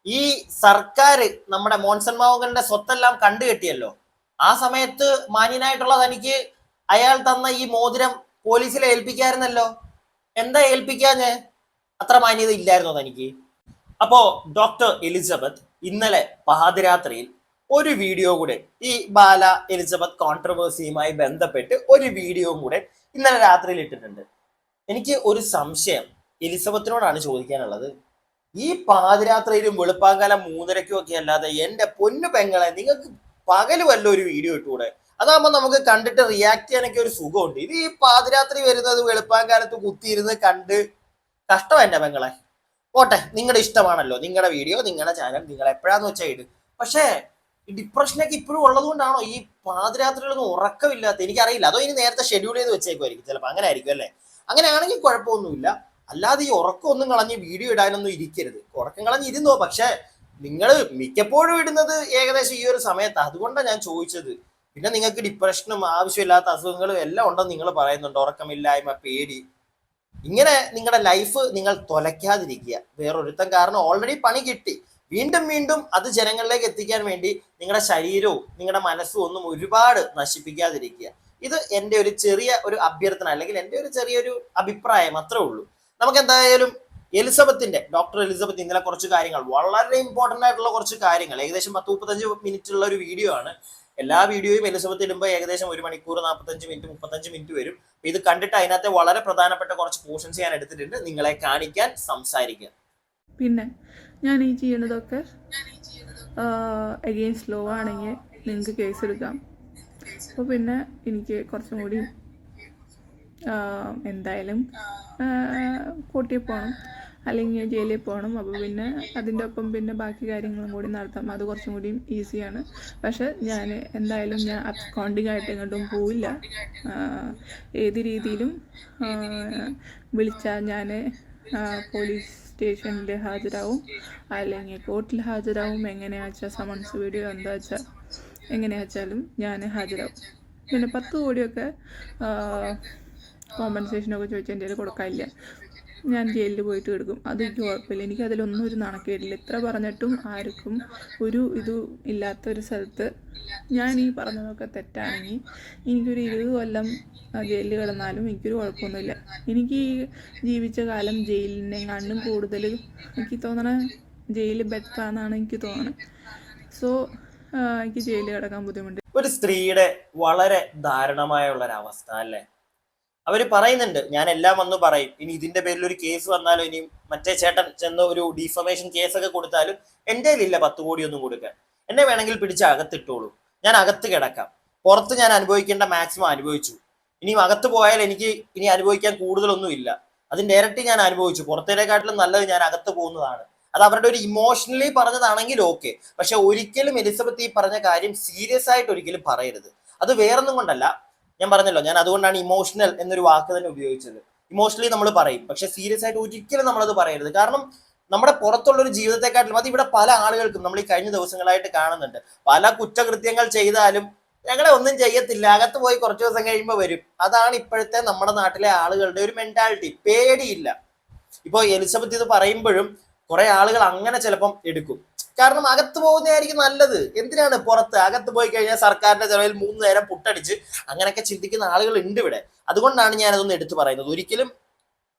ഈ സർക്കാർ നമ്മുടെ മോൻസൺ മാവുങ്കലിന്റെ സ്വത്തെല്ലാം കണ്ടുകെട്ടിയല്ലോ. ആ സമയത്ത് മാന്യനായിട്ടുള്ള തനിക്ക് അയാൾ തന്ന ഈ മോതിരം പോലീസിലെ ഏൽപ്പിക്കായിരുന്നല്ലോ. എന്താ ഏൽപ്പിക്കാഞ്ഞ്? അത്ര മാന്യത ഇല്ലായിരുന്നോ തനിക്ക്? അപ്പോ ഡോക്ടർ എലിസബത്ത് ഇന്നലെ പാതിരാത്രിയിൽ ഒരു വീഡിയോ കൂടെ, ഈ ബാല എലിസബത്ത് കോൺട്രവേഴ്സിയുമായി ബന്ധപ്പെട്ട് ഒരു വീഡിയോ കൂടെ ഇന്നലെ രാത്രിയിൽ ഇട്ടിട്ടുണ്ട്. എനിക്ക് ഒരു സംശയം എലിസബത്തിനോടാണ് ചോദിക്കാനുള്ളത്. ഈ പാതിരാത്രിയിലും വെളുപ്പാങ്കാലം 3:30 ഒക്കെ അല്ലാതെ എന്റെ പൊന്നു പെങ്ങളെ നിങ്ങൾക്ക് പകല് വല്ല ഒരു വീഡിയോ ഇട്ടുകൂടെ? അതാകുമ്പോ നമുക്ക് കണ്ടിട്ട് റിയാക്ട് ചെയ്യാനൊക്കെ ഒരു സുഖമുണ്ട്. ഇത് ഈ പാതിരാത്രി വരുന്നത് വെളുപ്പാങ്കാലത്ത് കുത്തിയിരുന്ന് കണ്ട് കഷ്ടം എന്റെ പെങ്ങളെ. പോട്ടെ, നിങ്ങളുടെ ഇഷ്ടമാണല്ലോ, നിങ്ങളുടെ വീഡിയോ, നിങ്ങളുടെ ചാനൽ, നിങ്ങൾ എപ്പോഴാന്ന് വെച്ചാൽ ഇട്. പക്ഷേ ഈ ഡിപ്രഷനൊക്കെ ഇപ്പോഴും ഉള്ളത് കൊണ്ടാണോ ഈ പാതിരാത്രികളൊന്നും ഉറക്കമില്ലാത്ത? എനിക്കറിയില്ല. അതോ ഇനി നേരത്തെ ഷെഡ്യൂൾ ചെയ്ത് വെച്ചേക്കുമായിരിക്കും, ചിലപ്പോൾ അങ്ങനെ ആയിരിക്കും അല്ലേ. അങ്ങനെയാണെങ്കിൽ കുഴപ്പമൊന്നുമില്ല. അല്ലാതെ ഈ ഉറക്കം ഒന്നും കളഞ്ഞ് വീഡിയോ ഇടാനൊന്നും ഇരിക്കരുത്. ഉറക്കം കളഞ്ഞിരുന്നോ, പക്ഷെ നിങ്ങൾ മിക്കപ്പോഴും ഇടുന്നത് ഏകദേശം ഈ ഒരു സമയത്താണ്. അതുകൊണ്ടാണ് ഞാൻ ചോദിച്ചത്. പിന്നെ നിങ്ങൾക്ക് ഡിപ്രഷനും ആവശ്യമില്ലാത്ത അസുഖങ്ങളും എല്ലാം ഉണ്ടെന്ന് നിങ്ങൾ പറയുന്നുണ്ട്, ഉറക്കമില്ലായ്മ, പേടി. ഇങ്ങനെ നിങ്ങളുടെ ലൈഫ് നിങ്ങൾ തൊലയ്ക്കാതിരിക്കുക. വേറൊരുത്തം കാരണം ഓൾറെഡി പണി കിട്ടി, വീണ്ടും വീണ്ടും അത് ജനങ്ങളിലേക്ക് എത്തിക്കാൻ വേണ്ടി നിങ്ങളുടെ ശരീരവും നിങ്ങളുടെ മനസ്സും ഒന്നും ഒരുപാട് നശിപ്പിക്കാതിരിക്കുക. ഇത് എൻ്റെ ഒരു ചെറിയ ഒരു അഭ്യർത്ഥന, അല്ലെങ്കിൽ എൻ്റെ ഒരു ചെറിയൊരു അഭിപ്രായം, അത്രേ ഉള്ളൂ. നമുക്ക് എന്തായാലും ഡോക്ടർ എലിസബത്ത് ഇന്നലെ കുറച്ച് കാര്യങ്ങൾ, വളരെ ഇമ്പോർട്ടൻ്റ് ആയിട്ടുള്ള കുറച്ച് കാര്യങ്ങൾ, ഏകദേശം 10-35 മിനിറ്റ് ഉള്ള ഒരു വീഡിയോ ആണ്. എല്ലാ വീഡിയോയും എലിസബത്ത് ഇടുമ്പോൾ ഏകദേശം 1 മണിക്കൂർ 45 മിനിറ്റ് 35 മിനിറ്റ് വരും. ഇത് കണ്ടിട്ട് അതിനകത്തെ വളരെ പ്രധാനപ്പെട്ട കുറച്ച് പോർഷൻസ് ഞാൻ എടുത്തിട്ടുണ്ട്, നിങ്ങളെ കാണിക്കാൻ, സംസാരിക്കാൻ. പിന്നെ ഞാൻ ഈ ചെയ്യണതൊക്കെ അഗെയിൻസ്റ്റ് ലോ ആണെങ്കിൽ നിങ്ങൾക്ക് കേസ് എടുക്കാം. അപ്പോൾ പിന്നെ എനിക്ക് കുറച്ചും കൂടി എന്തായാലും കോർട്ടിൽ പോകണം, അല്ലെങ്കിൽ ജയിലിൽ പോകണം. അപ്പോൾ പിന്നെ അതിൻ്റെ ഒപ്പം പിന്നെ ബാക്കി കാര്യങ്ങളും കൂടി നടത്താം. അത് കുറച്ചും കൂടി ഈസിയാണ്. പക്ഷെ ഞാൻ എന്തായാലും ഞാൻ അബ്സ്കോണ്ടിങ് ആയിട്ട് എങ്ങോട്ടും പോവില്ല. ഏത് രീതിയിലും വിളിച്ചാൽ ഞാൻ പോലീസ് സ്റ്റേഷനിൽ ഹാജരാവും, അല്ലെങ്കിൽ കോർട്ടിൽ ഹാജരാവും. എങ്ങനെയാ വെച്ചാൽ സമൻസ് വീഡിയോ എന്താ വെച്ചാൽ എങ്ങനെയാ വെച്ചാലും ഞാൻ ഹാജരാവും. പിന്നെ 10 കോടിയൊക്കെ കോമ്പൻസേഷനൊക്കെ ചോദിച്ചാൽ എൻ്റെ കയ്യിൽ കൊടുക്കാനില്ല. ഞാൻ ജയിലിൽ പോയിട്ട് എടുക്കും. അതെനിക്ക് കുഴപ്പമില്ല. എനിക്ക് അതിലൊന്നും ഒരു നാണക്കേടില്ല. എത്ര പറഞ്ഞിട്ടും ആർക്കും ഒരു ഇതും ഇല്ലാത്തൊരു സ്ഥലത്ത് ഞാൻ ഈ പറഞ്ഞതൊക്കെ തെറ്റാണെങ്കിൽ എനിക്കൊരു 20 കൊല്ലം ജയിലിൽ കിടന്നാലും എനിക്കൊരു കുഴപ്പമൊന്നുമില്ല. എനിക്ക് ഈ ജീവിച്ച കാലം ജയിലിനെങ്ങാണ്ടും കൂടുതൽ എനിക്ക് തോന്നണ ജയിൽ ബെറ്ററാണെന്നാണ് എനിക്ക് തോന്നണത്. സോ എനിക്ക് ജയിലിൽ കിടക്കാൻ ബുദ്ധിമുട്ട്. ഒരു സ്ത്രീയുടെ വളരെ ദാരുണമായുള്ള ഒരു അവസ്ഥ അല്ലേ. അവര് പറയുന്നുണ്ട്, ഞാൻ എല്ലാം വന്ന് പറയും, ഇനി ഇതിന്റെ പേരിൽ ഒരു കേസ് വന്നാലും, ഇനി മറ്റേ ചേട്ടൻ ചെന്ന് ഒരു ഡിഫമേഷൻ കേസൊക്കെ കൊടുത്താലും എൻ്റെ കയ്യിലില്ല 10 കോടിയൊന്നും കൊടുക്കാൻ. എന്നെ വേണമെങ്കിൽ പിടിച്ച് അകത്തിട്ടോളൂ, ഞാൻ അകത്ത് കിടക്കാം. പുറത്ത് ഞാൻ അനുഭവിക്കേണ്ട മാക്സിമം അനുഭവിച്ചു. ഇനിയും അകത്ത് പോയാൽ എനിക്ക് ഇനി അനുഭവിക്കാൻ കൂടുതലൊന്നും ഇല്ല. അതിൻ്റെ ഇരട്ടി ഞാൻ അനുഭവിച്ചു. പുറത്തേക്കാട്ടിലും നല്ലത് ഞാൻ അകത്ത് പോകുന്നതാണ്. അത് അവരുടെ ഒരു ഇമോഷണലി പറഞ്ഞതാണെങ്കിൽ ഓക്കെ. പക്ഷെ ഒരിക്കലും എലിസബത്ത് ഈ പറഞ്ഞ കാര്യം സീരിയസ് ആയിട്ട് ഒരിക്കലും പറയരുത്. അത് വേറൊന്നും കൊണ്ടല്ല, ഞാൻ പറഞ്ഞല്ലോ, ഞാൻ അതുകൊണ്ടാണ് ഇമോഷണൽ എന്നൊരു വാക്ക് തന്നെ ഉപയോഗിച്ചത്. ഇമോഷണലി നമ്മൾ പറയും, പക്ഷെ സീരിയസ് ആയിട്ട് ഒരിക്കലും നമ്മളത് പറയരുത്. കാരണം നമ്മുടെ പുറത്തുള്ള ഒരു ജീവിതത്തെക്കാട്ടിലും അത് ഇവിടെ പല ആളുകൾക്കും നമ്മൾ ഈ കഴിഞ്ഞ ദിവസങ്ങളായിട്ട് കാണുന്നുണ്ട്. പല കുറ്റകൃത്യങ്ങൾ ചെയ്താലും ഞങ്ങളെ ഒന്നും ചെയ്യത്തില്ല, അകത്ത് പോയി കുറച്ച് ദിവസം കഴിയുമ്പോൾ വരും. അതാണ് ഇപ്പോഴത്തെ നമ്മുടെ നാട്ടിലെ ആളുകളുടെ ഒരു മെന്റാലിറ്റി. പേടിയില്ല. ഇപ്പൊ എലിസബത്ത് ഇത് പറയുമ്പോഴും കുറെ ആളുകൾ അങ്ങനെ ചിലപ്പം എടുക്കും. കാരണം അകത്ത് പോകുന്നതായിരിക്കും നല്ലത്. എന്തിനാണ് പുറത്ത്? അകത്ത് പോയി കഴിഞ്ഞാൽ സർക്കാരിന്റെ ചെലവിൽ 3 നേരം പുട്ടടിച്ച് അങ്ങനെയൊക്കെ ചിന്തിക്കുന്ന ആളുകൾ ഉണ്ട് ഇവിടെ. അതുകൊണ്ടാണ് ഞാൻ അതൊന്ന് എടുത്തു പറയുന്നത്. ഒരിക്കലും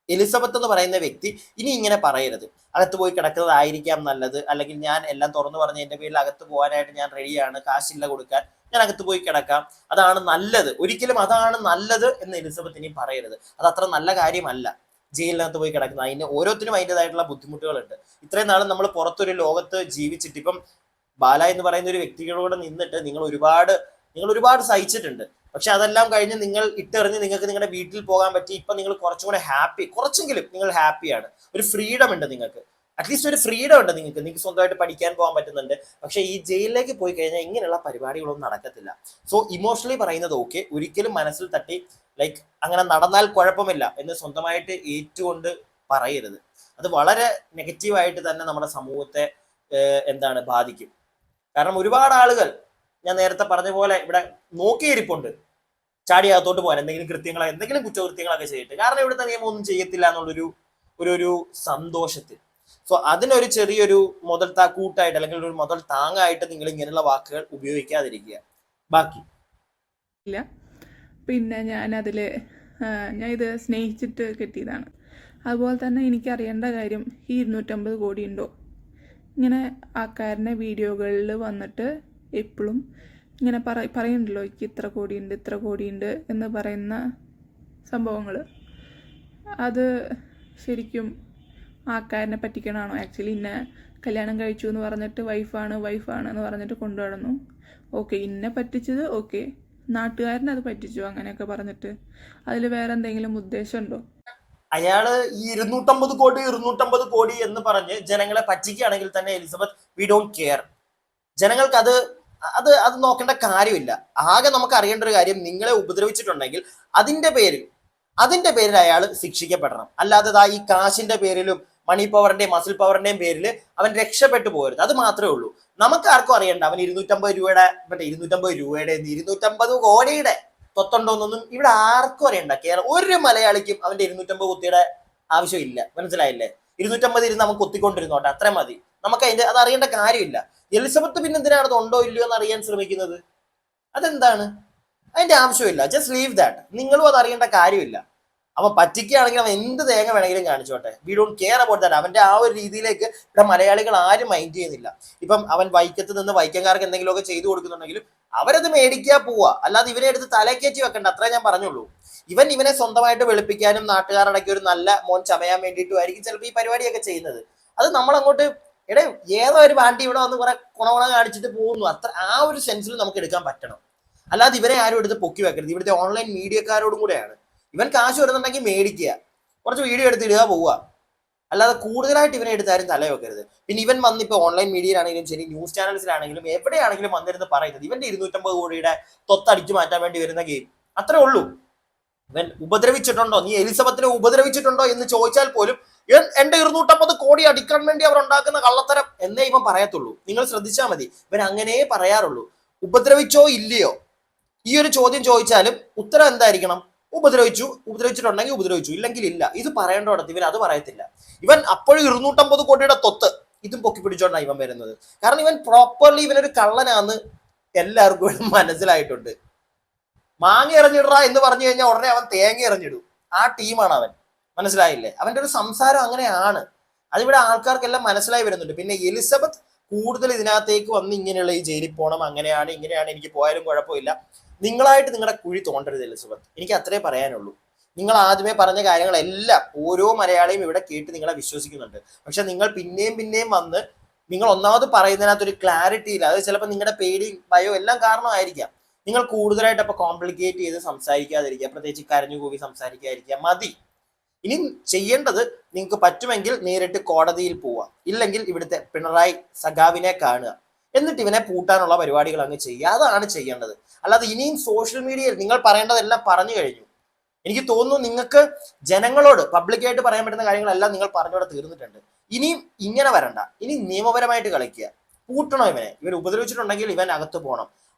എലിസബത്ത് എന്ന് പറയുന്ന വ്യക്തി ഇനി ഇങ്ങനെ പറയരുത്, അകത്ത് പോയി കിടക്കുന്നതായിരിക്കാം നല്ലത്, അല്ലെങ്കിൽ ഞാൻ എല്ലാം തുറന്നു പറഞ്ഞ് എൻ്റെ പേരിൽ അകത്ത് പോകാനായിട്ട് ഞാൻ റെഡിയാണ്, കാശില്ല കൊടുക്കാൻ, ഞാൻ അകത്ത് പോയി കിടക്കാം, അതാണ് നല്ലത്. ഒരിക്കലും അതാണ് നല്ലത് എന്ന് എലിസബത്ത് ഇനി പറയരുത്. അത് അത്ര നല്ല കാര്യമല്ല ജയിലിനകത്ത് പോയി കിടക്കുന്നത്. അതിന് ഓരോരുത്തരും അതിൻ്റെതായിട്ടുള്ള ബുദ്ധിമുട്ടുകളുണ്ട്. ഇത്രയും നാളും നമ്മൾ പുറത്തൊരു ലോകത്ത് ജീവിച്ചിട്ട്, ഇപ്പം ബാല എന്ന് പറയുന്ന ഒരു വ്യക്തികളോട് നിന്നിട്ട് നിങ്ങൾ ഒരുപാട് സഹിച്ചിട്ടുണ്ട്. പക്ഷെ അതെല്ലാം കഴിഞ്ഞ് നിങ്ങൾ ഇട്ടെറിഞ്ഞ് നിങ്ങൾക്ക് നിങ്ങളുടെ വീട്ടിൽ പോകാൻ പറ്റി. ഇപ്പൊ നിങ്ങൾ കുറച്ചും കൂടെ ഹാപ്പി, കുറച്ചെങ്കിലും നിങ്ങൾ ഹാപ്പിയാണ്. ഒരു ഫ്രീഡം ഉണ്ട് നിങ്ങൾക്ക്, അറ്റ്ലീസ്റ്റ് ഒരു ഫ്രീഡം ഉണ്ട് നിങ്ങൾക്ക് സ്വന്തമായിട്ട് പഠിക്കാൻ പോകാൻ പറ്റുന്നുണ്ട്. പക്ഷെ ഈ ജയിലിലേക്ക് പോയി കഴിഞ്ഞാൽ ഇങ്ങനെയുള്ള പരിപാടികളൊന്നും നടക്കത്തില്ല. സോ ഇമോഷണലി പറയുന്നത് ഓക്കെ, ഒരിക്കലും മനസ്സിൽ തട്ടി ലൈക്ക് അങ്ങനെ നടന്നാൽ കുഴപ്പമില്ല എന്ന് സ്വന്തമായിട്ട് ഏറ്റുകൊണ്ട് പറയരുത്. അത് വളരെ നെഗറ്റീവായിട്ട് തന്നെ നമ്മുടെ സമൂഹത്തെ ബാധിക്കും. കാരണം ഒരുപാട് ആളുകൾ ഞാൻ നേരത്തെ പറഞ്ഞ പോലെ ഇവിടെ നോക്കിയിരിപ്പുണ്ട്, ചാടിയകത്തോട്ട് പോകാൻ എന്തെങ്കിലും കുറ്റകൃത്യങ്ങളൊക്കെ ചെയ്തിട്ട്. കാരണം ഇവിടുത്തെ നിയമം ഒന്നും ചെയ്യത്തില്ല എന്നുള്ളൊരു ഒരു സന്തോഷത്തിൽ. സോ അതിനൊരു ചെറിയൊരു കൂട്ടായിട്ട് അല്ലെങ്കിൽ ഒരു മുതൽ താങ്ങായിട്ട് നിങ്ങൾ ഇങ്ങനെയുള്ള വാക്കുകൾ ഉപയോഗിക്കാതിരിക്കുക. ബാക്കി ഇല്ല. പിന്നെ ഞാനതിൽ ഞാൻ ഇത് സ്നേഹിച്ചിട്ട് കിട്ടിയതാണ്. അതുപോലെ തന്നെ എനിക്കറിയേണ്ട കാര്യം, ഈ 250 കോടി ഉണ്ടോ? ഇങ്ങനെ ആൾക്കാരനെ വീഡിയോകളിൽ വന്നിട്ട് എപ്പോഴും ഇങ്ങനെ പറയുന്നുണ്ടല്ലോ, എനിക്ക് ഇത്ര കോടിയുണ്ട് ഇത്ര കോടിയുണ്ട് എന്ന് പറയുന്ന സംഭവങ്ങൾ. അത് ശരിക്കും ആൾക്കാരനെ പറ്റിക്കണമാണോ? ആക്ച്വലി ഇന്നെ കല്യാണം കഴിച്ചു എന്ന് പറഞ്ഞിട്ട് വൈഫാണ് എന്ന് പറഞ്ഞിട്ട് കൊണ്ടുനടന്നു. ഓക്കെ, ഇന്നെ പറ്റിച്ചത് ഓക്കെ, നാട്ടുകാരനെ അത് പറ്റിച്ചു അങ്ങനെയൊക്കെ പറഞ്ഞിട്ട് അതിൽ വേറെ എന്തെങ്കിലും ഉദ്ദേശമുണ്ടോ? അയാള് ഈ 250 കോടി എന്ന് പറഞ്ഞ് ജനങ്ങളെ പറ്റിക്കുകയാണെങ്കിൽ തന്നെ എലിസബത്ത്, വി ഡോണ്ട് കെയർ. ജനങ്ങൾക്ക് അത് അത് അത് നോക്കേണ്ട കാര്യമില്ല. ആകെ നമുക്ക് അറിയേണ്ട ഒരു കാര്യം, നിങ്ങളെ ഉപദ്രവിച്ചിട്ടുണ്ടെങ്കിൽ അതിന്റെ പേരിൽ അയാൾ ശിക്ഷിക്കപ്പെടണം. അല്ലാതെ ഈ കാശിന്റെ പേരിലും മണി പവറിന്റെയും മസിൽ പവറിന്റെയും പേരിൽ അവൻ രക്ഷപ്പെട്ടു പോകരുത്. അത് മാത്രമേ ഉള്ളൂ. നമുക്ക് ആർക്കും അറിയണ്ട അവൻ 250 രൂപയുടെ 250 കോടിയുടെ തൊത്തുണ്ടോന്നൊന്നും ഇവിടെ ആർക്കും അറിയണ്ട. കേരളം ഒരു മലയാളിക്കും അവന്റെ 250 കുത്തിയുടെ ആവശ്യമില്ല. മനസ്സിലായില്ലേ? 250 ഇരുന്ന് നമുക്ക് കുത്തിക്കൊണ്ടിരുന്നോട്ടെ, അത്ര മതി. നമുക്ക് അത് അറിയേണ്ട കാര്യമില്ല. എലിസബത്ത് പിന്നെ എന്തിനാണ് അത് ഉണ്ടോ ഇല്ലയോ എന്ന് അറിയാൻ ശ്രമിക്കുന്നത്? അതെന്താണ്? അതിന്റെ ആവശ്യമില്ല. Just leave that. നിങ്ങളും അത് അറിയേണ്ട കാര്യമില്ല. അവൻ പറ്റിക്കുകയാണെങ്കിൽ അവൻ എന്ത് തേങ്ങ വേണമെങ്കിലും കാണിച്ചോട്ടെ. We don't care about that. അവന്റെ ആ ഒരു രീതിയിലേക്ക് ഇവിടെ മലയാളികൾ ആരും മൈൻഡ് ചെയ്യുന്നില്ല. ഇപ്പം അവൻ വൈക്കത്ത് നിന്ന് വൈക്കംകാർക്ക് എന്തെങ്കിലുമൊക്കെ ചെയ്തു കൊടുക്കുന്നുണ്ടെങ്കിലും അവരത് മേടിക്കാൻ പോവാ, അല്ലാതെ ഇവനെ എടുത്ത് തലക്കേറ്റി വെക്കണ്ട. അത്രേ ഞാൻ പറഞ്ഞുള്ളൂ. ഇവനെ സ്വന്തമായിട്ട് വെളുപ്പിക്കാനും നാട്ടുകാരടക്കി ഒരു നല്ല മോൻ ചമയാൻ വേണ്ടിയിട്ടും ആയിരിക്കും ചിലപ്പോൾ ഈ പരിപാടിയൊക്കെ ചെയ്യുന്നത്. അത് നമ്മളങ്ങോട്ട് ഏതോ ഒരു പാണ്ടി ഇവിടെ വന്ന് കുറെ കുണകുണ കാണിച്ചിട്ട് പോകുന്നു, അത്ര ആ ഒരു സെൻസിൽ നമുക്ക് എടുക്കാൻ പറ്റണം. അല്ലാതെ ഇവരെ ആരും എടുത്ത് പൊക്കി വെക്കരുത്. ഇവിടുത്തെ ഓൺലൈൻ മീഡിയക്കാരോടും കൂടെയാണ്. ഇവൻ കാശ് വരുന്നുണ്ടെങ്കിൽ മേടിക്കുക, കുറച്ച് വീഡിയോ എടുത്തിടുക, പോവുക. അല്ലാതെ കൂടുതലായിട്ട് ഇവനെ എടുത്താരും തല വെക്കരുത്. പിന്നെ ഇവൻ വന്നിപ്പോൾ ഓൺലൈൻ മീഡിയയിലാണെങ്കിലും ശരി, ന്യൂസ് ചാനൽസിലാണെങ്കിലും എവിടെയാണെങ്കിലും വന്നിരുന്ന് പറയുന്നത് ഇവന്റെ 250 കോടിയുടെ തൊത്തടിച്ചു മാറ്റാൻ വേണ്ടി വരുന്ന ഗെയിം. അത്രേ ഉള്ളൂ. ഇവൻ ഉപദ്രവിച്ചിട്ടുണ്ടോ, നീ എലിസബത്തിനെ ഉപദ്രവിച്ചിട്ടുണ്ടോ എന്ന് ചോദിച്ചാൽ പോലും എന്റെ 250 കോടി അടിക്കാൻ വേണ്ടി അവർ ഉണ്ടാക്കുന്ന കള്ളത്തരം എന്നേ ഇവൻ പറയത്തുള്ളൂ. നിങ്ങൾ ശ്രദ്ധിച്ചാൽ മതി, ഇവൻ അങ്ങനെ പറയാറുള്ളൂ. ഉപദ്രവിച്ചോ ഇല്ലയോ ഈ ഒരു ചോദ്യം ചോദിച്ചാലും ഉത്തരം എന്തായിരിക്കണം? ഉപദ്രവിച്ചിട്ടുണ്ടെങ്കിൽ ഉപദ്രവിച്ചു, ഇല്ലെങ്കിൽ ഇല്ല. ഇത് പറയേണ്ടോടത്ത് ഇവൻ അത് പറയത്തില്ല. ഇവൻ അപ്പോഴും 250 കോടിയുടെ തൊത്ത് ഇതും പൊക്കി പിടിച്ചോണ്ടാണ് ഇവൻ വരുന്നത്. കാരണം ഇവൻ പ്രോപ്പർലി ഇവനൊരു കള്ളനാന്ന് എല്ലാവർക്കും ഇവിടെ മനസ്സിലായിട്ടുണ്ട്. മാങ്ങ എറിഞ്ഞിടറ എന്ന് പറഞ്ഞു കഴിഞ്ഞാൽ ഉടനെ അവൻ തേങ്ങ എറിഞ്ഞിടും. ആ ടീമാണ് അവൻ. മനസ്സിലായില്ലേ? അവന്റെ ഒരു സംസാരം അങ്ങനെയാണ്. അതിവിടെ ആൾക്കാർക്കെല്ലാം മനസ്സിലായി വരുന്നുണ്ട്. പിന്നെ എലിസബത്ത് കൂടുതൽ ഇതിനകത്തേക്ക് വന്ന് ഇങ്ങനെയുള്ള ഈ ജയിലിൽ പോകണം, അങ്ങനെയാണ് ഇങ്ങനെയാണ്, എനിക്ക് പോയാലും കുഴപ്പമില്ല. നിങ്ങളായിട്ട് നിങ്ങളുടെ കുഴി തോണ്ടരുത് എലിസബത്ത്. എനിക്ക് അത്രേ പറയാനുള്ളൂ. നിങ്ങൾ ആദ്യമേ പറഞ്ഞ കാര്യങ്ങളെല്ലാം ഓരോ മലയാളിയും ഇവിടെ കേട്ട് നിങ്ങളെ വിശ്വസിക്കുന്നുണ്ട്. പക്ഷെ നിങ്ങൾ പിന്നെയും വന്ന് നിങ്ങൾ ഒന്നാമത് പറയുന്നതിനകത്തൊരു ക്ലാരിറ്റി ഇല്ല. അത് ചിലപ്പോൾ നിങ്ങളുടെ പേടിയും ഭയവും എല്ലാം കാരണമായിരിക്കാം. നിങ്ങൾ കൂടുതലായിട്ട് അപ്പൊ കോംപ്ലിക്കേറ്റ് ചെയ്ത് സംസാരിക്കാതിരിക്കുക, പ്രത്യേകിച്ച് കരഞ്ഞുകൂവി സംസാരിക്കാതിരിക്കുക. മതി. ഇനി ചെയ്യേണ്ടത്, നിങ്ങൾക്ക് പറ്റുമെങ്കിൽ നേരിട്ട് കോടതിയിൽ പോവുക, ഇല്ലെങ്കിൽ ഇവിടുത്തെ പിണറായി സഖാവിനെ കാണുക, എന്നിട്ട് ഇവനെ പൂട്ടാനുള്ള പരിപാടികൾ അങ്ങ് ചെയ്യുക. അതാണ് ചെയ്യേണ്ടത്. അല്ലാതെ ഇനിയും സോഷ്യൽ മീഡിയയിൽ നിങ്ങൾ പറയേണ്ടതെല്ലാം പറഞ്ഞു കഴിഞ്ഞു. എനിക്ക് തോന്നുന്നു നിങ്ങൾക്ക് ജനങ്ങളോട് പബ്ലിക്കായിട്ട് പറയാൻ പറ്റുന്ന കാര്യങ്ങളെല്ലാം നിങ്ങൾ പറഞ്ഞോടെ തീർന്നിട്ടുണ്ട്. ഇനിയും ഇങ്ങനെ വരണ്ട. ഇനി നിയമപരമായിട്ട് കളിക്കുക. പൂട്ടണം ഇവനെ. ഇവൻ ഉപദ്രവിച്ചിട്ടുണ്ടെങ്കിൽ ഇവൻ അകത്ത് പോകണം.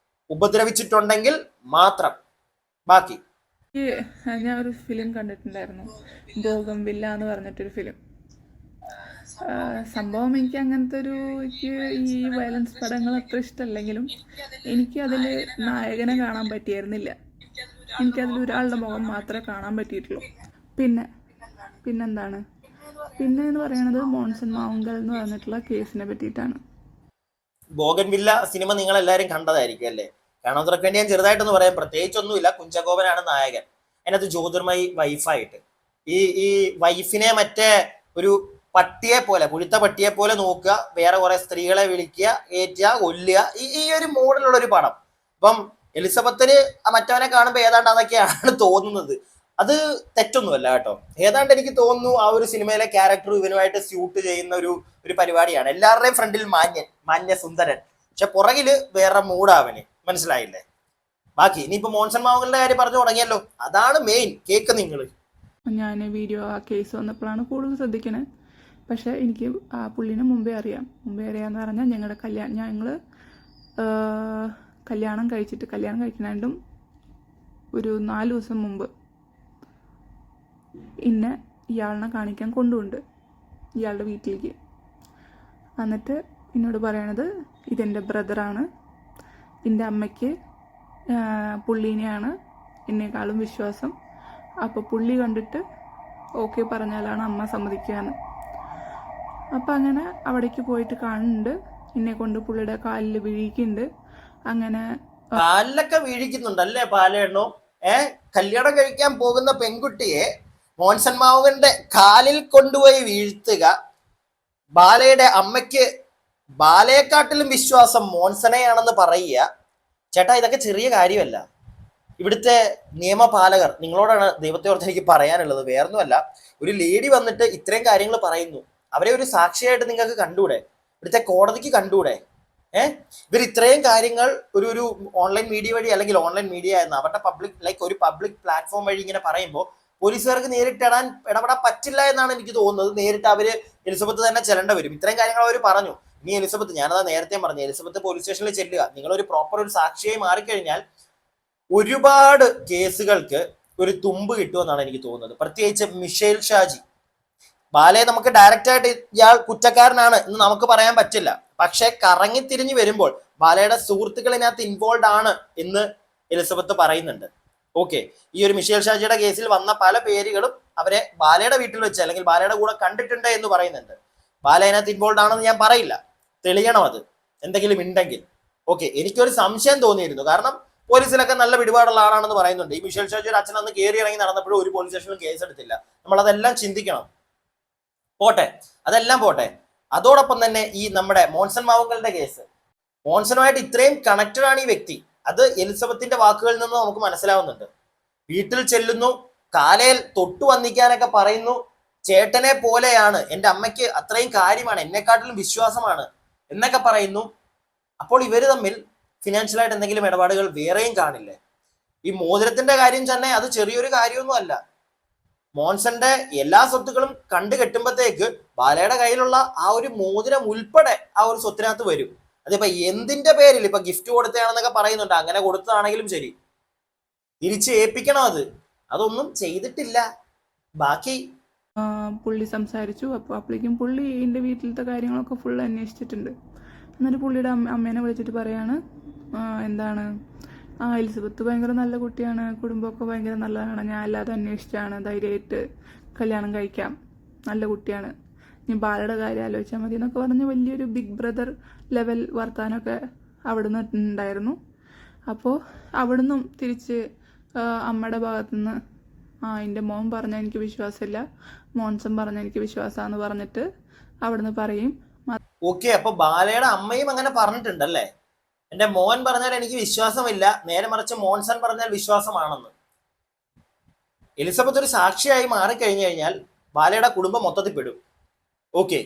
ഉപദ്രവിച്ചിട്ടുണ്ടെങ്കിൽ മാത്രം. ബാക്കി ഞാൻ ഒരു ഫിലിം കണ്ടിട്ടുണ്ടായിരുന്നു, ബോഗൻവില്ല എന്ന് പറഞ്ഞിട്ടൊരു ഫിലിം. സംഭവം എനിക്ക് അങ്ങനത്തെ എനിക്ക് ഈ വയലൻസ് പടങ്ങൾ അത്ര ഇഷ്ടമല്ലെങ്കിലും എനിക്ക് അതിൽ നായകനെ കാണാൻ പറ്റിയിരുന്നില്ല. എനിക്കതിൽ ഒരാളുടെ മുഖം മാത്രമേ കാണാൻ പറ്റിയിട്ടുള്ളൂ. പിന്നെന്താണ് എന്ന് പറയുന്നത് മോൺസൺ മാവുങ്കൽ എന്ന് പറഞ്ഞിട്ടുള്ള കേസിനെ പറ്റിയിട്ടാണ്. ബോഗൻവില്ല സിനിമ നിങ്ങൾ എല്ലാവരും കണ്ടതായിരിക്കും അല്ലേ? കാണാത്തവർക്ക് വേണ്ടി ഞാൻ ചെറുതായിട്ടൊന്ന് പറയാം. പ്രത്യേകിച്ചൊന്നുമില്ല. കുഞ്ചകോപനാണ് നായകൻ. അതിനകത്ത് ജ്യോതിർമയി വൈഫായിട്ട് ഈ വൈഫിനെ മറ്റേ ഒരു പട്ടിയെ പോലെ, പുഴുത്ത പട്ടിയെ പോലെ നോക്കുക, വേറെ കുറെ സ്ത്രീകളെ വിളിക്കുക, ഏറ്റുക, കൊല്ലുക, ഈ ഒരു മോഡലുള്ള ഒരു പടം. അപ്പം എലിസബത്തിന് മറ്റവനെ കാണുമ്പോൾ ഏതാണ്ട് അതൊക്കെയാണ് തോന്നുന്നത്. അത് തെറ്റൊന്നുമല്ല കേട്ടോ. ഏതാണ്ട് എനിക്ക് തോന്നുന്നു ആ ഒരു സിനിമയിലെ ക്യാരക്ടർ ഇവനുമായിട്ട് സ്യൂട്ട് ചെയ്യുന്ന ഒരു പരിപാടിയാണ്. എല്ലാവരുടെയും ഫ്രണ്ടിൽ മാന്യ സുന്ദരൻ, പക്ഷെ പുറകില് വേറെ മൂടാവന്. മനസ്സിലായില്ലേ? ബാക്കി ഇനിയിപ്പോ മോൺസൺ മാവുകളുടെ കാര്യം പറഞ്ഞു തുടങ്ങിയല്ലോ, അതാണ് മെയിൻ. കേക്ക് നിങ്ങൾ. ഞാൻ വീഡിയോ ആ കേസ് വന്നപ്പോഴാണ് കൂടുതൽ ശ്രദ്ധിക്കണേ. പക്ഷെ എനിക്ക് ആ പുള്ളിനെ മുമ്പേ അറിയാമെന്ന് പറഞ്ഞാൽ ഞങ്ങൾ കല്യാണം കഴിക്കണാണ്ടും ഒരു 4 ദിവസം മുമ്പ് ഇയാളിനെ കാണിക്കാൻ കൊണ്ടുപോണ്ട് ഇയാളുടെ വീട്ടിലേക്ക്. എന്നിട്ട് എന്നോട് പറയണത് ഇതെൻ്റെ ബ്രദറാണ്, എൻ്റെ അമ്മയ്ക്ക് പുള്ളീനെയാണ് എന്നെക്കാളും വിശ്വാസം, അപ്പോൾ പുള്ളി കണ്ടിട്ട് ഓക്കെ പറഞ്ഞാലാണ് അമ്മ സമ്മതിക്കുകയെന്ന്. അപ്പം അങ്ങനെ അവിടേക്ക് പോയിട്ട് കാണുന്നുണ്ട്, എന്നെ കൊണ്ട് പുള്ളിയുടെ കാലിൽ വീഴിക്കുന്നുണ്ട്. അങ്ങനെ കാലിലൊക്കെ വീഴിക്കുന്നുണ്ടല്ലേ പാലേണ്ണു? കല്യാണം കഴിക്കാൻ പോകുന്ന പെൺകുട്ടിയെ മോൻസൺ മാവുവിന്റെ കാലിൽ കൊണ്ടുപോയി വീഴ്ത്തുക. ബാലയുടെ അമ്മയ്ക്ക് ബാലയെക്കാട്ടിലും വിശ്വാസം മോൻസനെയാണെന്ന് പറയുക. ചേട്ടാ, ഇതൊക്കെ ചെറിയ കാര്യമല്ല. ഇവിടുത്തെ നിയമപാലകർ, നിങ്ങളോടാണ് ദൈവത്തെ ഓർത്ത് എനിക്ക് പറയാനുള്ളത്, വേറൊന്നുമല്ല. ഒരു ലേഡി വന്നിട്ട് ഇത്രയും കാര്യങ്ങൾ പറയുന്നു, അവരെ ഒരു സാക്ഷിയായിട്ട് നിങ്ങൾക്ക് കണ്ടൂടെ? ഇവിടുത്തെ കോടതിക്ക് കണ്ടൂടെ? ഇവർ ഇത്രയും കാര്യങ്ങൾ ഒരു ഓൺലൈൻ മീഡിയ വഴി, അല്ലെങ്കിൽ ഓൺലൈൻ മീഡിയ എന്ന അവരുടെ ഒരു പബ്ലിക് പ്ലാറ്റ്ഫോം വഴി ഇങ്ങനെ പറയുമ്പോൾ പോലീസുകാർക്ക് നേരിട്ട് ഇടപെടാൻ പറ്റില്ല എന്നാണ് എനിക്ക് തോന്നുന്നത്. നേരിട്ട് അവര് എലിസബത്ത് തന്നെ ചെല്ലേണ്ട വരും. ഇത്രയും കാര്യങ്ങൾ അവർ പറഞ്ഞു. ഇനി എലിസബത്ത്, ഞാനതാ നേരത്തെ പറഞ്ഞു, എലിസബത്ത് പോലീസ് സ്റ്റേഷനിൽ ചെല്ലുക. നിങ്ങളൊരു പ്രോപ്പർ ഒരു സാക്ഷിയായി മാറിക്കഴിഞ്ഞാൽ ഒരുപാട് കേസുകൾക്ക് ഒരു തുമ്പ് കിട്ടുമെന്നാണ് എനിക്ക് തോന്നുന്നത്. പ്രത്യേകിച്ച് മിഷേൽ ഷാജി. ബാലയെ നമുക്ക് ഡയറക്റ്റ് ആയിട്ട് ഇയാൾ കുറ്റക്കാരനാണ് എന്ന് നമുക്ക് പറയാൻ പറ്റില്ല. പക്ഷെ കറങ്ങിത്തിരിഞ്ഞു വരുമ്പോൾ ബാലയുടെ സുഹൃത്തുക്കളിനകത്ത് ഇൻവോൾവ് ആണ് എന്ന് എലിസബത്ത് പറയുന്നുണ്ട്. ഓക്കെ, ഈ ഒരു മിഷേൽ ഷാജിയുടെ കേസിൽ വന്ന പല പേരുകളും അവരെ ബാലയുടെ വീട്ടിൽ വെച്ച് അല്ലെങ്കിൽ ബാലയുടെ കൂടെ കണ്ടിട്ടുണ്ട് എന്ന് പറയുന്നുണ്ട്. ബാല അതിനകത്ത് ഇൻവോൾവ് ആണെന്ന് ഞാൻ പറയില്ല, തെളിയണം അത് എന്തെങ്കിലും ഉണ്ടെങ്കിൽ. ഓക്കെ, എനിക്കൊരു സംശയം തോന്നിയിരുന്നു. കാരണം പോലീസിലൊക്കെ നല്ല പിടിപാടുള്ള ആളാണെന്ന് പറയുന്നുണ്ട്. ഈ മിഷേൽ ഷാജിയുടെ അച്ഛൻ അന്ന് കയറി ഇറങ്ങി നടന്നപ്പോഴും ഒരു പോലീസ് സ്റ്റേഷനിലും കേസ് എടുത്തില്ല. നമ്മളതെല്ലാം ചിന്തിക്കണം. പോട്ടെ, അതെല്ലാം പോട്ടെ. അതോടൊപ്പം തന്നെ ഈ നമ്മുടെ മോൻസൺ മാവുങ്കലിന്റെ കേസ്, മോൻസണുമായിട്ട് ഇത്രയും കണക്റ്റഡ് ആണ് ഈ വ്യക്തി. അത് എലിസബത്തിന്റെ വാക്കുകളിൽ നിന്ന് നമുക്ക് മനസ്സിലാവുന്നുണ്ട്. വീട്ടിൽ ചെല്ലുന്നു, കാലയിൽ തൊട്ടു വന്നിക്കാനൊക്കെ പറയുന്നു, ചേട്ടനെ പോലെയാണ്, എൻ്റെ അമ്മയ്ക്ക് അത്രയും കാര്യമാണ്, എന്നെക്കാട്ടിലും വിശ്വാസമാണ് എന്നൊക്കെ പറയുന്നു. അപ്പോൾ ഇവര് തമ്മിൽ ഫിനാൻഷ്യലായിട്ട് എന്തെങ്കിലും ഇടപാടുകൾ വേറെയും കാണില്ലേ? ഈ മോതിരത്തിന്റെ കാര്യം തന്നെ അത് ചെറിയൊരു കാര്യമൊന്നും അല്ല. മോൻസന്റെ എല്ലാ സ്വത്തുക്കളും കണ്ടു കെട്ടുമ്പോഴത്തേക്ക് ബാലയുടെ കയ്യിലുള്ള ആ ഒരു മോതിരം ഉൾപ്പെടെ ആ ഒരു സ്വത്തിനകത്ത് വരും. അതിപ്പോ എന്തിന്റെ പേരിൽ, ഇപ്പൊ ഗിഫ്റ്റ് കൊടുത്തതാണെന്നൊക്കെ പറയുന്നുണ്ട്. അങ്ങനെ കൊടുത്തതാണെങ്കിലും ശരി, തിരിച്ച് ഏൽപ്പിക്കണം. അതൊന്നും ചെയ്തിട്ടില്ല. ബാക്കി പുള്ളി സംസാരിച്ചു. അപ്പോൾ അപ്പോഴേക്കും പുള്ളി എൻ്റെ വീട്ടിലത്തെ കാര്യങ്ങളൊക്കെ ഫുൾ അന്വേഷിച്ചിട്ടുണ്ട്. എന്നിട്ട് പുള്ളിയുടെ അമ്മേനെ വിളിച്ചിട്ട് പറയാണ്, എന്താണ്, എലിസബത്ത് ഭയങ്കര നല്ല കുട്ടിയാണ്, കുടുംബമൊക്കെ ഭയങ്കര നല്ലതാണ്, ഞാൻ അല്ലാതെ അന്വേഷിച്ചാണ്, ധൈര്യമായിട്ട് കല്യാണം കഴിക്കാം, നല്ല കുട്ടിയാണ്, നീ ബാലയുടെ കാര്യം ആലോചിച്ചാൽ മതി എന്നൊക്കെ പറഞ്ഞ് വലിയൊരു ബിഗ് ബ്രദർ ലെവൽ വർത്താനമൊക്കെ അവിടുന്ന് ഉണ്ടായിരുന്നു. അപ്പോൾ അവിടുന്നും തിരിച്ച് അമ്മയുടെ ഭാഗത്തുനിന്ന് എൻ്റെ മോൻ പറഞ്ഞാൽ എനിക്ക് വിശ്വാസമില്ല, മോൻസൺ പറഞ്ഞാൽ എനിക്ക് വിശ്വാസമാണെന്ന് പറഞ്ഞിട്ട് അവിടുന്ന് പറയും. ഓക്കെ, അപ്പൊ ബാലയുടെ അമ്മയും അങ്ങനെ പറഞ്ഞിട്ടുണ്ടല്ലേ? എന്റെ മോൻ പറഞ്ഞാൽ എനിക്ക് വിശ്വാസമില്ല, നേരെ മറിച്ച് മോൻസൺ പറഞ്ഞാൽ വിശ്വാസമാണെന്ന്. എലിസബത്ത് ഒരു സാക്ഷിയായി മാറിക്കഴിഞ്ഞു കഴിഞ്ഞാൽ ബാലയുടെ കുടുംബം മൊത്തത്തിൽ പെടും. ഓക്കെ,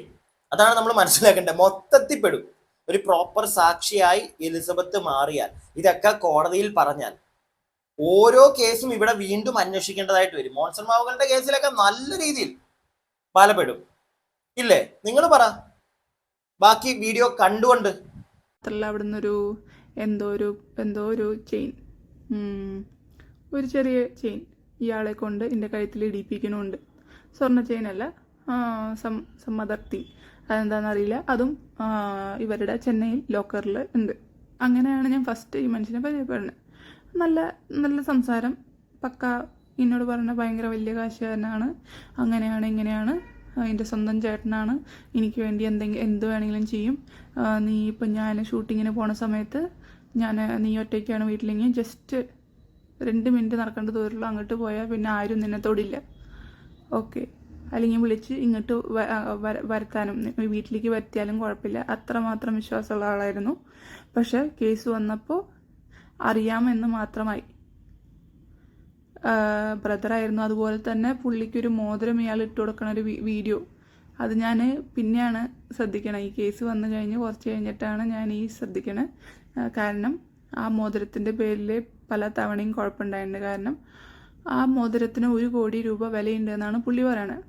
അതാണ് നമ്മൾ മനസ്സിലാക്കേണ്ടത്. മൊത്തത്തിൽ പെടും. ഒരു പ്രോപ്പർ സാക്ഷിയായി എലിസബത്ത് മാറിയാൽ, ഇതൊക്കെ കോടതിയിൽ പറഞ്ഞാൽ, ഓരോ കേസും ഇവിടെ വീണ്ടും അന്വേഷിക്കേണ്ടതായിട്ട് വരും. മോൻസൺ മാവുകളുടെ കേസിലൊക്കെ നല്ല രീതിയിൽ ബാലപ്പെടും. ഇല്ലേ? നിങ്ങൾ പറ. ബാക്കി വീഡിയോ കണ്ടുകൊണ്ട് മാത്രമല്ല, അവിടുന്ന് എന്തോ ഒരു ചെയിൻ, ഒരു ചെറിയ ചെയിൻ ഇയാളെ കൊണ്ട് എൻ്റെ കഴുത്തിൽ ഇടിപ്പിക്കണമുണ്ട്. സ്വർണ്ണ ചെയിനല്ല, സം അതർ തിങ്, അതെന്താണെന്നറിയില്ല. അതും ഇവരുടെ ചെന്നൈയിൽ ലോക്കറിൽ ഉണ്ട്. അങ്ങനെയാണ് ഞാൻ ഫസ്റ്റ് ഈ മനുഷ്യനെ പരിചയപ്പെടുന്നത്. നല്ല നല്ല സംസാരം, പക്ക. എന്നോട് പറഞ്ഞ ഭയങ്കര വലിയ കാശുകാരനാണ്, അങ്ങനെയാണ് ഇങ്ങനെയാണ്, എൻ്റെ സ്വന്തം ചേട്ടനാണ്, എനിക്ക് വേണ്ടി എന്ത് വേണമെങ്കിലും ചെയ്യും. നീ ഇപ്പം ഞാൻ ഷൂട്ടിങ്ങിന് പോണ സമയത്ത് നീ ഒറ്റയ്ക്കാണ് വീട്ടിലെങ്കിൽ ജസ്റ്റ് 2 മിനിറ്റ് നടക്കേണ്ട ദൂരമുള്ളൂ, അങ്ങോട്ട് പോയാൽ പിന്നെ ആരും നിന്നെ തൊടില്ല. ഓക്കെ, അല്ലെങ്കിൽ വിളിച്ച് ഇങ്ങോട്ട് വരുത്താനും വീട്ടിലേക്ക് വരുത്തിയാലും കുഴപ്പമില്ല. അത്രമാത്രം വിശ്വാസമുള്ള ആളായിരുന്നു. പക്ഷെ കേസ് വന്നപ്പോൾ അറിയാമെന്ന് മാത്രമായി. ബ്രദറായിരുന്നു. അതുപോലെ തന്നെ പുള്ളിക്കൊരു മോതിരം ഇയാൾ ഇട്ട് കൊടുക്കണ ഒരു വീഡിയോ, അത് ഞാൻ പിന്നെയാണ് ശ്രദ്ധിക്കണം. ഈ കേസ് വന്നു കഴിഞ്ഞ് കുറച്ച് കഴിഞ്ഞിട്ടാണ് ഞാൻ ഈ ശ്രദ്ധിക്കണത്. കാരണം ആ മോതിരത്തിൻ്റെ പേരിൽ പല തവണയും കുഴപ്പമുണ്ടായിട്ടുണ്ട്. കാരണം ആ മോതിരത്തിന് 1 കോടി രൂപ വിലയുണ്ട് എന്നാണ് പുള്ളി പറയണത്.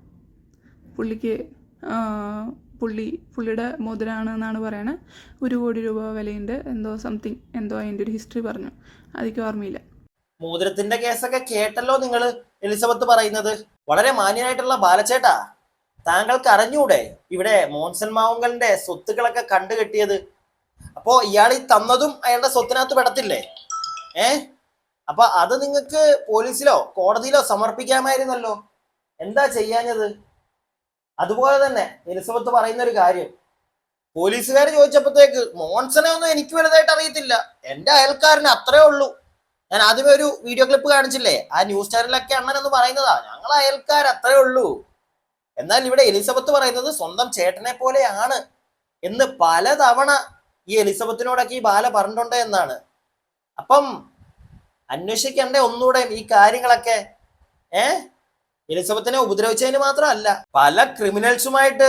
പുള്ളിയുടെ മോതിരമാണ് എന്നാണ് പറയണത്. 1 കോടി രൂപ വിലയുണ്ട്, എന്തോ അതിൻ്റെ ഒരു ഹിസ്റ്ററി പറഞ്ഞു, അതെനിക്ക് ഓർമ്മയില്ല. മോതിരത്തിന്റെ കേസൊക്കെ കേട്ടല്ലോ നിങ്ങൾ എലിസബത്ത് പറയുന്നത്. വളരെ മാന്യനായിട്ടുള്ള ബാലച്ചേട്ടാ, താങ്കൾക്ക് അറിഞ്ഞൂടെ ഇവിടെ മോൻസൺ മാവുങ്കലിന്റെ സ്വത്തുക്കളൊക്കെ കണ്ടുകെട്ടിയത്? അപ്പോ ഇയാൾ ഈ തന്നതും അയാളുടെ സ്വത്തിനകത്ത് പെടത്തില്ലേ? അപ്പൊ അത് നിങ്ങൾക്ക് പോലീസിലോ കോടതിയിലോ സമർപ്പിക്കാമായിരുന്നല്ലോ. എന്താ ചെയ്യാഞ്ഞത്? അതുപോലെ തന്നെ എലിസബത്ത് പറയുന്ന ഒരു കാര്യം, പോലീസുകാർ ചോദിച്ചപ്പോഴത്തേക്ക് മോൻസനെ ഒന്നും എനിക്ക് വലുതായിട്ട് അറിയത്തില്ല, എന്റെ അയൽക്കാരന് അത്രേ ഉള്ളൂ. ഞാൻ ആദ്യമേ ഒരു വീഡിയോ ക്ലിപ്പ് കാണിച്ചില്ലേ, ആ ന്യൂസ് ചാനലിലൊക്കെ അണ്ണൻ എന്ന് പറയുന്നതാ, ഞങ്ങൾ അയൽക്കാർ അത്രേ ഉള്ളൂ. എന്നാൽ ഇവിടെ എലിസബത്ത് പറയുന്നത് സ്വന്തം ചേട്ടനെ പോലെയാണ് എന്ന് പലതവണ ഈ എലിസബത്തിനോടൊക്കെ ഈ ബാല പറഞ്ഞിട്ടുണ്ട് എന്നാണ്. അപ്പം അന്വേഷിക്കണ്ടേ ഒന്നുകൂടെ ഈ കാര്യങ്ങളൊക്കെ? എലിസബത്തിനെ ഉപദ്രവിച്ചതിന് മാത്രമല്ല, പല ക്രിമിനൽസുമായിട്ട്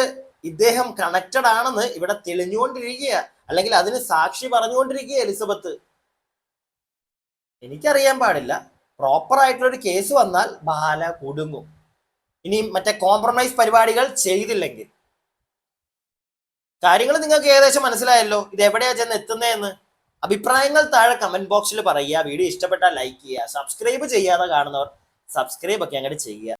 ഇദ്ദേഹം കണക്റ്റഡ് ആണെന്ന് ഇവിടെ തെളിഞ്ഞുകൊണ്ടിരിക്കുക, അല്ലെങ്കിൽ അതിന് സാക്ഷി പറഞ്ഞുകൊണ്ടിരിക്കുക എലിസബത്ത്. എനിക്കറിയാൻ പാടില്ല, പ്രോപ്പർ ആയിട്ടുള്ള ഒരു കേസ് വന്നാൽ ബാല കുടുങ്ങും, ഇനി മറ്റേ കോംപ്രമൈസ് പരിപാടികൾ ചെയ്തില്ലെങ്കിൽ. കാര്യങ്ങൾ നിങ്ങൾക്ക് ഏകദേശം മനസ്സിലായല്ലോ, ഇത് എവിടെയാ ചെന്ന് എത്തുന്നതെന്ന്. അഭിപ്രായങ്ങൾ താഴെ കമന്റ് ബോക്സിൽ പറയുക. വീഡിയോ ഇഷ്ടപ്പെട്ടാൽ ലൈക്ക് ചെയ്യുക, സബ്സ്ക്രൈബ് ചെയ്യാതെ കാണുന്നവർ സബ്സ്ക്രൈബ് ഒക്കെ അങ്ങോട്ട് ചെയ്യുക.